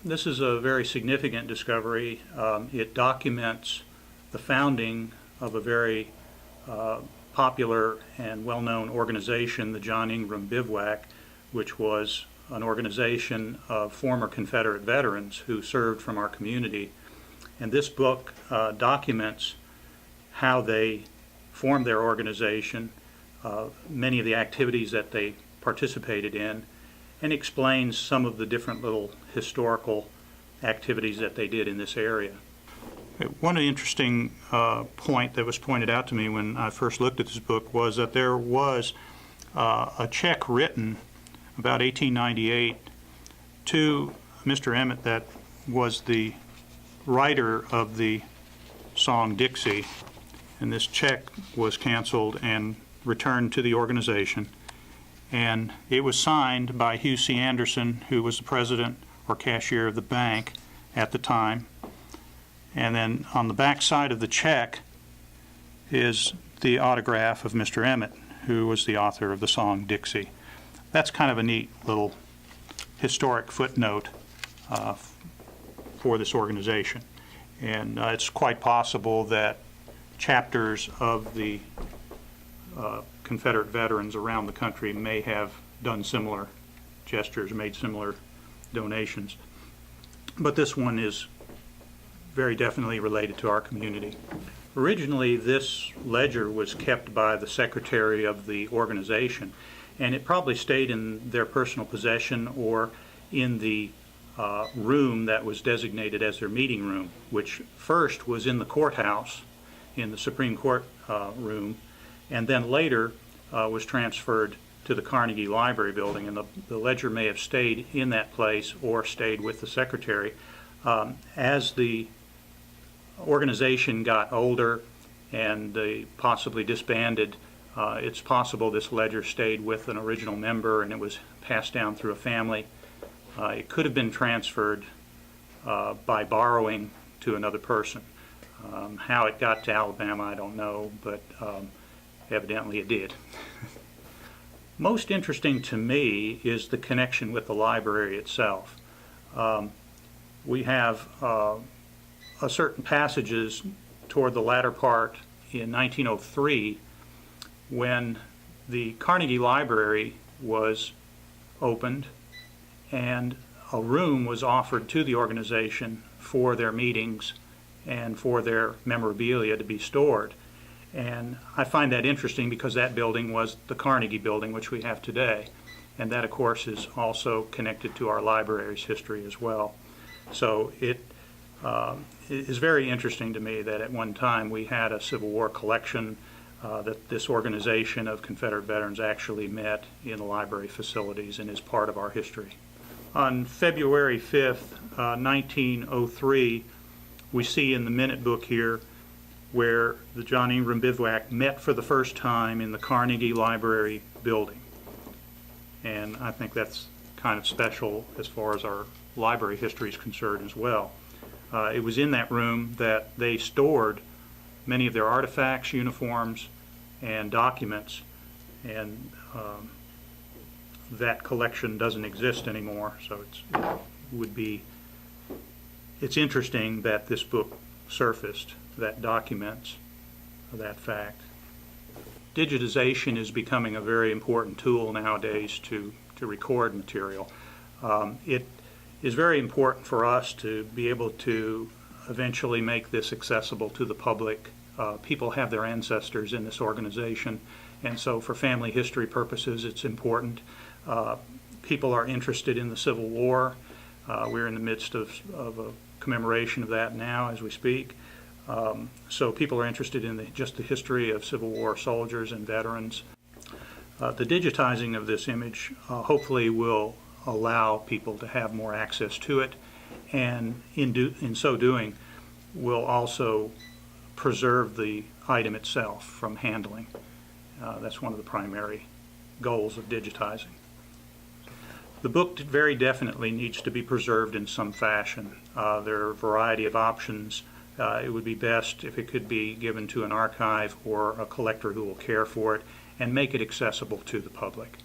this is a very significant discovery. It documents the founding of a very popular and well-known organization, the John Ingram Bivouac, which was an organization of former Confederate veterans who served from our community. And this book documents how they formed their organization, many of the activities that they participated in, and explains some of the different little historical activities that they did in this area. One interesting point that was pointed out to me when I first looked at this book was that there was a check written about 1898 to Mr. Emmett that was the writer of the song Dixie, and this check was canceled and returned to the organization, and it was signed by Hugh C. Anderson, who was the president or cashier of the bank at the time. And then on the back side of the check is the autograph of Mr. Emmett, who was the author of the song Dixie. That's kind of a neat little historic footnote for this organization. And it's quite possible that chapters of the Confederate veterans around the country may have done similar gestures, made similar donations. But this one is very definitely related to our community. Originally, this ledger was kept by the secretary of the organization, and it probably stayed in their personal possession or in the room that was designated as their meeting room, which first was in the courthouse, in the Supreme Court room, and then later was transferred to the Carnegie Library building, and the ledger may have stayed in that place or stayed with the secretary. As the organization got older and they possibly disbanded, it's possible this ledger stayed with an original member and it was passed down through a family. It could have been transferred by borrowing to another person. How it got to Alabama, I don't know, but evidently it did. Most interesting to me is the connection with the library itself. We have certain passages toward the latter part in 1903 when the Carnegie Library was opened and a room was offered to the organization for their meetings and for their memorabilia to be stored. And I find that interesting because that building was the Carnegie building, which we have today. And that, of course, is also connected to our library's history as well. So it is very interesting to me that at one time we had a Civil War collection that this organization of Confederate veterans actually met in the library facilities and is part of our history. On February 5th, 1903, we see in the minute book here where the John Ingram Bivouac met for the first time in the Carnegie Library building. And I think that's kind of special as far as our library history is concerned as well. It was in that room that they stored many of their artifacts, uniforms, and documents, and that collection doesn't exist anymore, so it's interesting that this book surfaced that documents that fact. Digitization is becoming a very important tool nowadays to record material. It is very important for us to be able to eventually make this accessible to the public. People have their ancestors in this organization, and so for family history purposes it's important. People are interested in the Civil War. We're in the midst of a commemoration of that now as we speak. So people are interested in just the history of Civil War soldiers and veterans. The digitizing of this image hopefully will allow people to have more access to it, and in so doing will also preserve the item itself from handling. That's one of the primary goals of digitizing. The book very definitely needs to be preserved in some fashion. There are a variety of options. It would be best if it could be given to an archive or a collector who will care for it and make it accessible to the public.